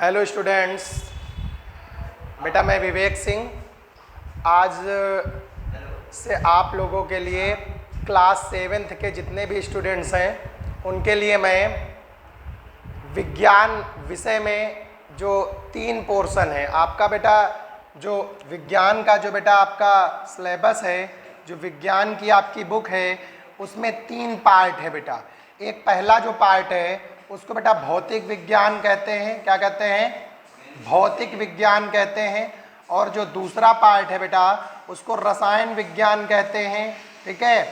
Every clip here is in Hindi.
हेलो स्टूडेंट्स, बेटा मैं विवेक सिंह आज से आप लोगों के लिए क्लास 7th के जितने भी स्टूडेंट्स हैं उनके लिए मैं विज्ञान विषय में जो 3 पोर्शन है आपका बेटा, जो विज्ञान का जो बेटा आपका सिलेबस है, जो विज्ञान की आपकी बुक है उसमें 3 पार्ट है बेटा। एक पहला जो पार्ट है उसको बेटा भौतिक विज्ञान कहते हैं। क्या कहते हैं? भौतिक विज्ञान कहते हैं। और जो दूसरा पार्ट है बेटा उसको रसायन विज्ञान कहते हैं। ठीक है,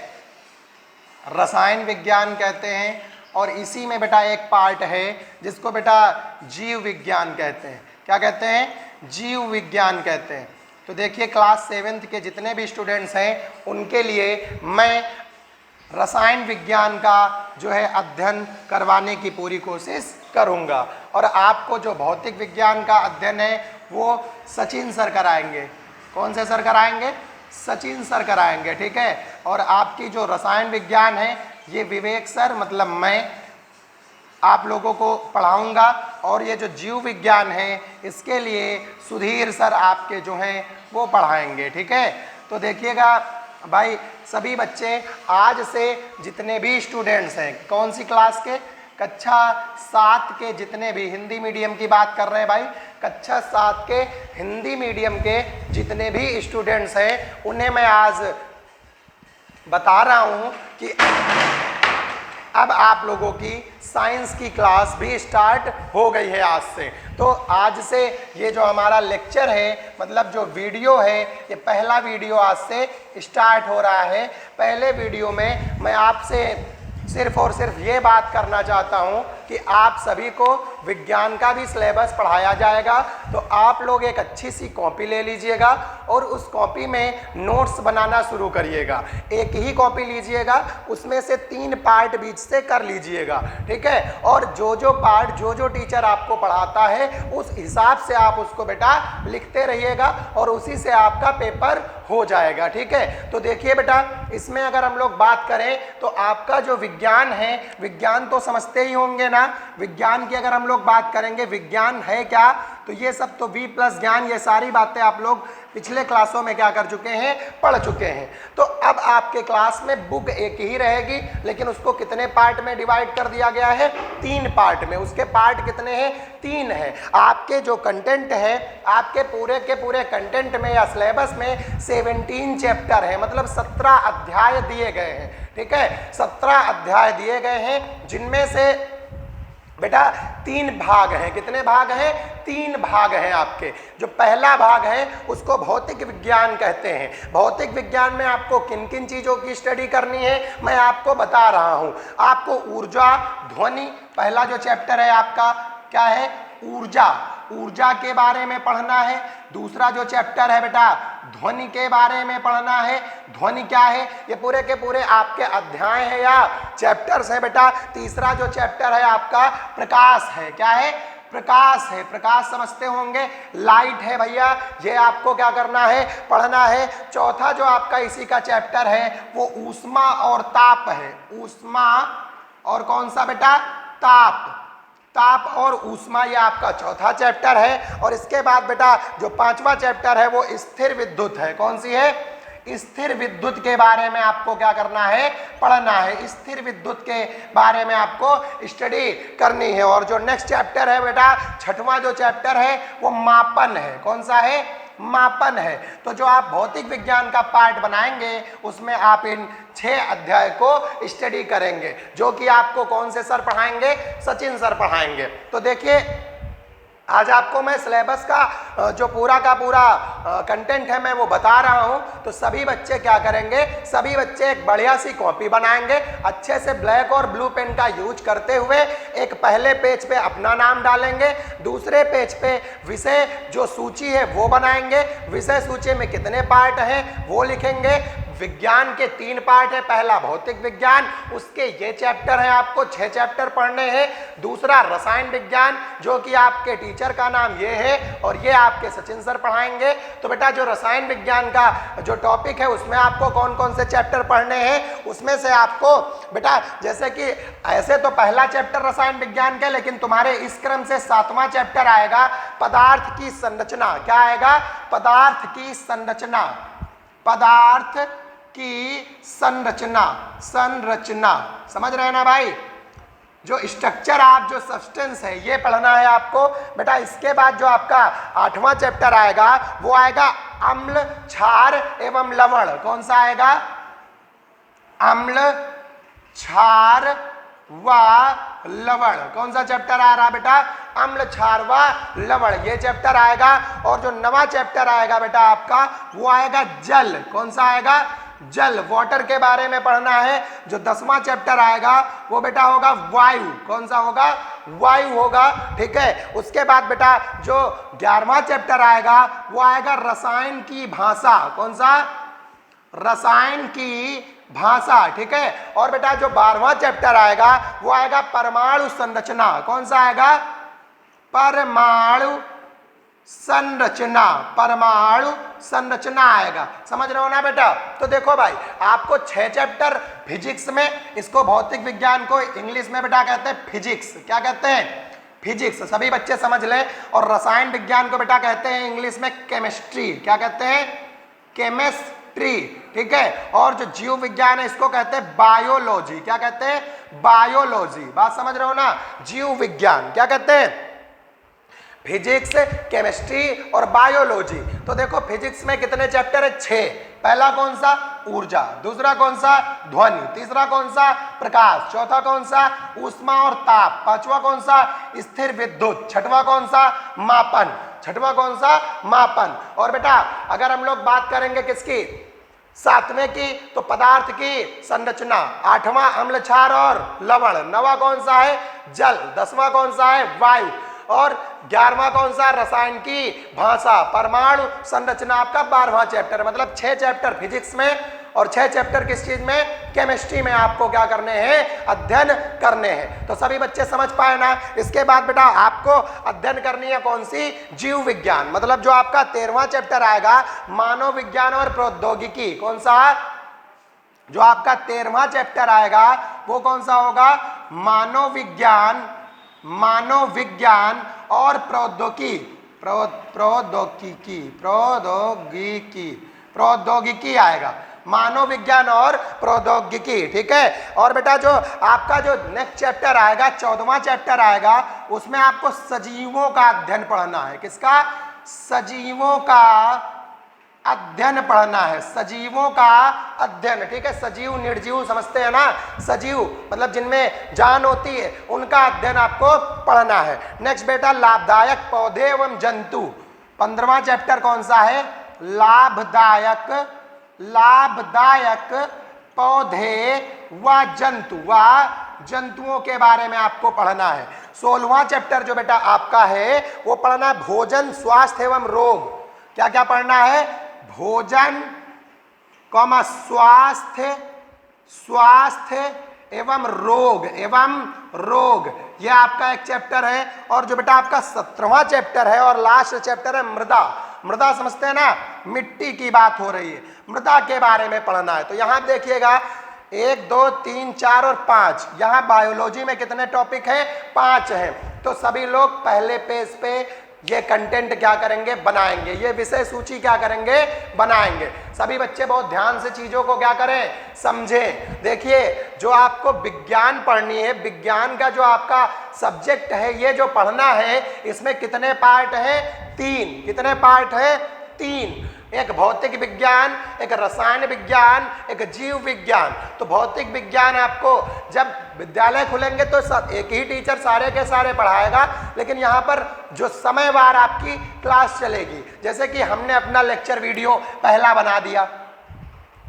रसायन विज्ञान कहते हैं। और इसी में बेटा एक पार्ट है जिसको बेटा जीव विज्ञान कहते हैं। क्या कहते हैं? जीव विज्ञान कहते हैं। तो देखिए क्लास 7th के जितने भी स्टूडेंट्स हैं उनके लिए मैं रसायन विज्ञान का जो है अध्ययन करवाने की पूरी कोशिश करूंगा। और आपको जो भौतिक विज्ञान का अध्ययन है वो सचिन सर कराएंगे। कौन से सर कराएंगे? सचिन सर कराएंगे। ठीक है, और आपकी जो रसायन विज्ञान है ये विवेक सर मतलब मैं आप लोगों को पढ़ाऊंगा। और ये जो जीव विज्ञान है इसके लिए सुधीर सर आपके जो हैं वो पढ़ाएंगे। ठीक है, तो देखिएगा भाई सभी बच्चे आज से जितने भी स्टूडेंट्स हैं, कौन सी क्लास के? कक्षा 7 के जितने भी, हिंदी मीडियम की बात कर रहे हैं भाई, कक्षा 7 के हिंदी मीडियम के जितने भी स्टूडेंट्स हैं उन्हें मैं आज बता रहा हूं कि अब आप लोगों की साइंस की क्लास भी स्टार्ट हो गई है आज से। तो आज से ये जो हमारा लेक्चर है मतलब जो वीडियो है ये पहला वीडियो आज से स्टार्ट हो रहा है। पहले वीडियो में मैं आपसे सिर्फ और सिर्फ ये बात करना चाहता हूँ कि आप सभी को विज्ञान का भी सिलेबस पढ़ाया जाएगा। तो आप लोग एक अच्छी सी कॉपी ले लीजिएगा और उस कॉपी में नोट्स बनाना शुरू करिएगा। एक ही कॉपी लीजिएगा, उसमें से 3 पार्ट बीच से कर लीजिएगा। ठीक है, और जो पार्ट जो टीचर आपको पढ़ाता है उस हिसाब से आप उसको बेटा लिखते रहिएगा और उसी से आपका पेपर हो जाएगा। ठीक है, तो देखिए बेटा इसमें अगर हम लोग बात करें तो आपका जो विज्ञान है, विज्ञान तो समझते ही होंगे ना। विज्ञान की अगर हम लोग बात करेंगे, विज्ञान है क्या? तो ये सब तो V+ ज्ञान, ये सारी बातें आप लोग पिछले क्लासों में क्या कर चुके हैं? पढ़ चुके हैं। तो अब आपके क्लास में बुक एक ही रहेगी लेकिन उसको कितने पार्ट में डिवाइड कर दिया गया है? 3 पार्ट में। उसके पार्ट कितने हैं? 3 हैं। आपके जो कंटेंट है, आपके पूरे के पूरे कंटेंट में या सिलेबस में 17 चैप्टर है, मतलब 17 अध्याय दिए गए हैं। ठीक है, 17 अध्याय दिए गए हैं जिनमें से बेटा 3 भाग हैं। कितने भाग हैं? 3 भाग हैं आपके। जो पहला भाग है उसको भौतिक विज्ञान कहते हैं। भौतिक विज्ञान में आपको किन किन चीज़ों की स्टडी करनी है मैं आपको बता रहा हूँ। आपको ऊर्जा, ध्वनि, पहला जो चैप्टर है आपका क्या है? ऊर्जा, ऊर्जा के बारे में पढ़ना है। दूसरा जो चैप्टर है बेटा ध्वनि के बारे में पढ़ना है। ध्वनि क्या है? ये पूरे के पूरे आपके अध्याय है या चैप्टर्स है बेटा। तीसरा जो चैप्टर है आपका प्रकाश है। क्या है? प्रकाश है। प्रकाश समझते होंगे, लाइट है भैया, ये आपको क्या करना है? पढ़ना है। चौथा जो आपका इसी का चैप्टर है वो ऊष्मा और ताप है। ऊष्मा और कौन सा बेटा? ताप। ताप और ऊष्मा, ये आपका चौथा चैप्टर है। और इसके बाद बेटा जो 5वां चैप्टर है वो स्थिर विद्युत है। कौन सी है? स्थिर विद्युत के बारे में आपको क्या करना है? पढ़ना है। स्थिर विद्युत के बारे में आपको स्टडी करनी है। और जो नेक्स्ट चैप्टर है बेटा 6वां जो चैप्टर है वो मापन है। कौन सा है? मापन है। तो जो आप भौतिक विज्ञान का पार्ट बनाएंगे उसमें आप इन 6 अध्याय को स्टडी करेंगे, जो कि आपको कौन से सर पढ़ाएंगे? सचिन सर पढ़ाएंगे। तो देखिए आज आपको मैं सिलेबस का जो पूरा का पूरा कंटेंट है मैं वो बता रहा हूँ। तो सभी बच्चे क्या करेंगे? सभी बच्चे एक बढ़िया सी कॉपी बनाएंगे, अच्छे से ब्लैक और ब्लू पेन का यूज करते हुए एक पहले पेज पे अपना नाम डालेंगे, दूसरे पेज पे विषय जो सूची है वो बनाएंगे, विषय सूची में कितने पार्ट हैं वो लिखेंगे, विज्ञान के 3 पार्ट है। पहला भौतिक विज्ञान, उसके ये चैप्टर है, आपको 6 चैप्टर पढ़ने हैं। दूसरा रसायन विज्ञान, जो कि आपके टीचर का नाम ये है और ये आपके सचिन सर पढ़ाएंगे। तो बेटा जो रसायन विज्ञान का जो टॉपिक है उसमें आपको कौन कौन से चैप्टर पढ़ने हैं, उसमें से आपको बेटा जैसे कि ऐसे तो पहला चैप्टर रसायन विज्ञान का, लेकिन तुम्हारे इस क्रम से 7वां चैप्टर आएगा पदार्थ की संरचना। क्या आएगा? पदार्थ की संरचना। पदार्थ की संरचना, संरचना समझ रहे हैं ना भाई? जो स्ट्रक्चर आप जो सब्सटेंस है ये पढ़ना है आपको बेटा। इसके बाद जो आपका 8वां चैप्टर आएगा वो आएगा अम्ल, क्षार एवं लवण। कौन सा आएगा? अम्ल, क्षार व लवण। कौन सा चैप्टर आ रहा बेटा? अम्ल, क्षार व लवण, ये चैप्टर आएगा। और जो 9वां चैप्टर आएगा बेटा आपका वो आएगा जल। कौन सा आएगा? जल, वाटर के बारे में पढ़ना है। जो 10वां चैप्टर आएगा वो बेटा होगा वायु। कौन सा होगा? वायु होगा, ठीक है। उसके बाद बेटा जो 11वां चैप्टर आएगा वो आएगा रसायन की भाषा। कौन सा? रसायन की भाषा, ठीक है। और बेटा जो 12वां चैप्टर आएगा वो आएगा परमाणु संरचना। कौन सा आएगा? परमाणु संरचना, परमाणु संरचना आएगा। समझ रहे हो ना बेटा? तो देखो भाई, आपको 6 चैप्टर फिजिक्स में, इसको भौतिक विज्ञान को इंग्लिश में बेटा कहते हैं फिजिक्स। क्या कहते हैं? फिजिक्स, सभी बच्चे समझ लें। और रसायन विज्ञान को बेटा कहते हैं इंग्लिश में केमिस्ट्री। क्या कहते हैं? केमिस्ट्री, ठीक है। और जो जीव विज्ञान है इसको कहते हैं बायोलॉजी। क्या कहते हैं? बायोलॉजी। बात समझ रहे हो ना? जीव विज्ञान क्या कहते हैं? फिजिक्स, केमिस्ट्री और बायोलॉजी। तो देखो फिजिक्स में कितने चैप्टर है? 6। पहला कौन सा? ऊर्जा। दूसरा कौन सा? ध्वनि। तीसरा कौन सा? प्रकाश। चौथा कौन सा? ऊष्मा और ताप। पांचवा कौन सा? स्थिर विद्युत। छठवां कौन सा? मापन। छठवां कौन सा? मापन। और बेटा अगर हम लोग बात करेंगे किसकी? 7वें की, तो पदार्थ की संरचना। 8वां अम्ल, क्षार और लवण। 9वां कौन सा है? जल। 10वां कौन सा है? वायु। और 11वां कौन सा? रसायन की भाषा, परमाणु संरचना। आपका 12वां चैप्टर, मतलब 6 चैप्टर फिजिक्स में और 6 चैप्टर किस चीज में? केमिस्ट्री में आपको क्या करने हैं? अध्ययन करने हैं। तो सभी बच्चे समझ पाए ना? इसके बाद बेटा आपको अध्ययन करनी है कौन सी? जीव विज्ञान। मतलब जो आपका 13वां चैप्टर आएगा मानव विज्ञान और प्रौद्योगिकी। कौन सा? जो आपका 13वां चैप्टर आएगा वो कौन सा होगा? मानव विज्ञान, मानव विज्ञान और प्रौद्योगिकी, प्रौद्योगिकी, प्रौद्योगिकी, प्रौद्योगिकी आएगा। मानव विज्ञान और प्रौद्योगिकी, ठीक है। और बेटा जो आपका जो नेक्स्ट चैप्टर आएगा 14वां चैप्टर आएगा उसमें आपको सजीवों का अध्ययन पढ़ना है। किसका? सजीवों का अध्ययन पढ़ना है। सजीवों का अध्ययन, ठीक है। सजीव निर्जीव समझते हैं ना? सजीव मतलब जिनमें जान होती है उनका अध्ययन आपको पढ़ना है। नेक्स्ट बेटा लाभदायक पौधे एवं जंतु। 15वां चैप्टर कौन सा है? लाभदायक, लाभदायक पौधे व जंतु, व जंतुओं के बारे में आपको पढ़ना है। 16वां चैप्टर जो बेटा आपका है वो पढ़ना भोजन, स्वास्थ्य एवं रोग। क्या क्या पढ़ना है? भोजन, स्वास्थ्य, स्वास्थ्य एवं रोग, एवं रोग, यह आपका एक चैप्टर है। और जो बेटा आपका 17वां चैप्टर है और लास्ट चैप्टर है मृदा। मृदा समझते हैं ना? मिट्टी की बात हो रही है, मृदा के बारे में पढ़ना है। तो यहां देखिएगा 1, 2, 3, 4 और 5। यहाँ बायोलॉजी में कितने टॉपिक हैं? 5 हैं। तो सभी लोग पहले पेज पे ये कंटेंट क्या करेंगे? बनाएंगे। ये विषय सूची क्या करेंगे? बनाएंगे। सभी बच्चे बहुत ध्यान से चीजों को क्या करें? समझें। देखिए जो आपको विज्ञान पढ़नी है, विज्ञान का जो आपका सब्जेक्ट है, ये जो पढ़ना है इसमें कितने पार्ट हैं? 3। कितने पार्ट है? 3। एक भौतिक विज्ञान, एक रसायन विज्ञान, एक जीव विज्ञान। तो भौतिक विज्ञान आपको जब विद्यालय खुलेंगे तो एक ही टीचर सारे के सारे पढ़ाएगा, लेकिन यहाँ पर जो समयवार आपकी क्लास चलेगी। जैसे कि हमने अपना लेक्चर वीडियो पहला बना दिया,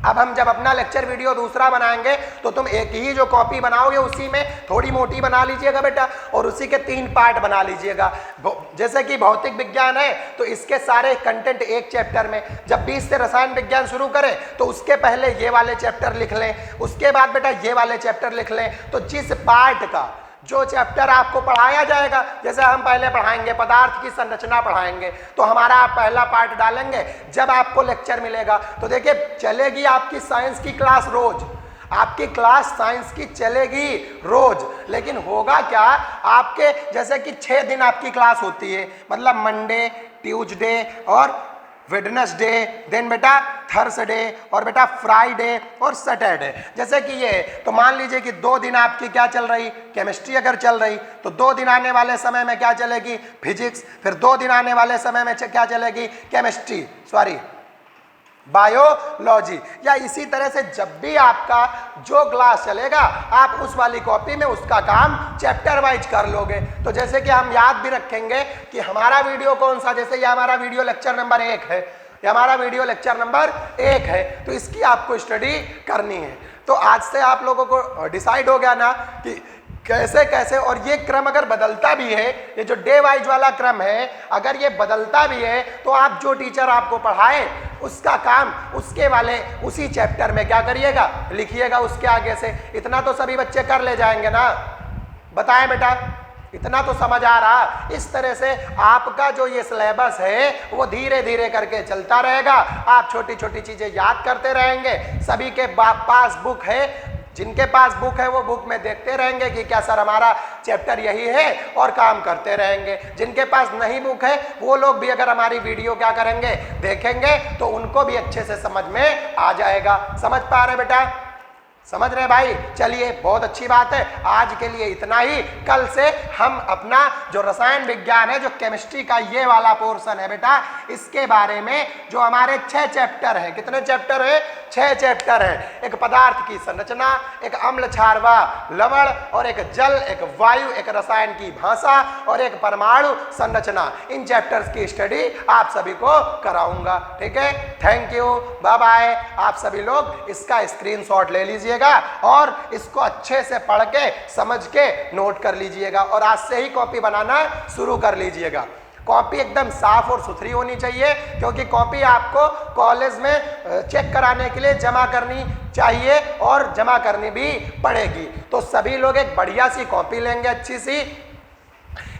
अब हम जब अपना लेक्चर वीडियो दूसरा बनाएंगे तो तुम एक ही जो कॉपी बनाओगे उसी में थोड़ी मोटी बना लीजिएगा बेटा, और उसी के 3 पार्ट बना लीजिएगा। जैसे कि भौतिक विज्ञान है तो इसके सारे कंटेंट एक चैप्टर में, जब 20 से रसायन विज्ञान शुरू करें तो उसके पहले ये वाले चैप्टर लिख लें, उसके बाद बेटा ये वाले चैप्टर लिख लें। तो जिस पार्ट का जो चैप्टर आपको पढ़ाया जाएगा, जैसे हम पहले पढ़ाएंगे पदार्थ की संरचना पढ़ाएंगे, तो हमारा आप पहला पार्ट डालेंगे। जब आपको लेक्चर मिलेगा तो देखिए चलेगी आपकी साइंस की क्लास रोज, आपकी क्लास साइंस की चलेगी रोज, लेकिन होगा क्या आपके, जैसे कि 6 दिन आपकी क्लास होती है, मतलब मंडे, ट्यूसडे और वेडनेसडे, देन बेटा थर्सडे और बेटा फ्राइडे और सैटरडे। जैसे कि ये, तो मान लीजिए कि 2 दिन आपकी क्या चल रही, केमिस्ट्री अगर चल रही तो 2 दिन आने वाले समय में क्या चलेगी, फिजिक्स, फिर 2 दिन आने वाले समय में क्या चलेगी, केमिस्ट्री, सॉरी बायोलॉजी। या इसी तरह से जब भी आपका जो क्लास चलेगा आप उस वाली कॉपी में उसका काम चैप्टर वाइज कर लोगे। तो जैसे कि हम याद भी रखेंगे कि हमारा वीडियो कौन सा, जैसे ये हमारा वीडियो लेक्चर नंबर 1 है, ये हमारा वीडियो लेक्चर नंबर 1 है, तो इसकी आपको स्टडी करनी है। तो आज से आप लोगों को डिसाइड हो गया ना कि कैसे कैसे, और ये क्रम अगर बदलता भी है, ये जो डे वाइज वाला क्रम है अगर ये बदलता भी है तो आप जो टीचर आपको पढ़ाए उसका काम उसके वाले उसी चैप्टर में क्या करिएगा, लिखिएगा उसके आगे से। इतना तो सभी बच्चे कर ले जाएंगे ना, बताएं बेटा, इतना तो समझ आ रहा। इस तरह से आपका जो ये सिलेबस है वो धीरे धीरे करके चलता रहेगा, आप छोटी छोटी चीजें याद करते रहेंगे। सभी के पास बुक है, जिनके पास बुक है वो बुक में देखते रहेंगे कि क्या सर हमारा चैप्टर यही है और काम करते रहेंगे। जिनके पास नहीं बुक है वो लोग भी अगर हमारी वीडियो क्या करेंगे, देखेंगे, तो उनको भी अच्छे से समझ में आ जाएगा। समझ पा रहे बेटा, समझ रहे भाई? चलिए बहुत अच्छी बात है, आज के लिए इतना ही। कल से हम अपना जो रसायन विज्ञान है, जो केमिस्ट्री का ये वाला पोर्शन है बेटा, इसके बारे में जो हमारे 6 चैप्टर हैं, कितने चैप्टर है, 6 चैप्टर है। एक पदार्थ की संरचना, एक अम्ल क्षारवा लवण, और एक जल, एक वायु, एक रसायन की भाषा और एक परमाणु संरचना। इन चैप्टर्स की स्टडी आप सभी को कराऊंगा, ठीक है। Thank you, bye bye. आप सभी लोग इसका स्क्रीनशॉट ले लीजिए और इसको अच्छे से पढ़ के समझ के नोट कर लीजिएगा, और आज से ही कॉपी बनाना शुरू कर लीजिएगा। कॉपी एकदम साफ और सुथरी होनी चाहिए, क्योंकि कॉपी आपको कॉलेज में चेक कराने के लिए जमा करनी चाहिए और जमा करनी भी पड़ेगी। तो सभी लोग एक बढ़िया सी कॉपी लेंगे, अच्छी सी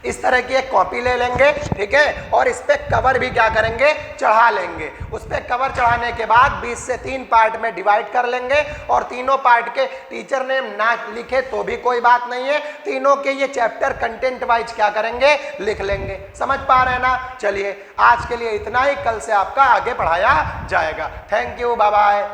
इस तरह की एक कॉपी ले लेंगे, ठीक है, और इस पे कवर भी क्या करेंगे, चढ़ा लेंगे। उस पे कवर चढ़ाने के बाद 20 से 3 पार्ट में डिवाइड कर लेंगे, और तीनों पार्ट के टीचर नेम ना लिखे तो भी कोई बात नहीं है, तीनों के ये चैप्टर कंटेंट वाइज क्या करेंगे, लिख लेंगे। समझ पा रहे हैं ना? चलिए आज के लिए इतना ही, कल से आपका आगे पढ़ाया जाएगा। Thank you, bye bye.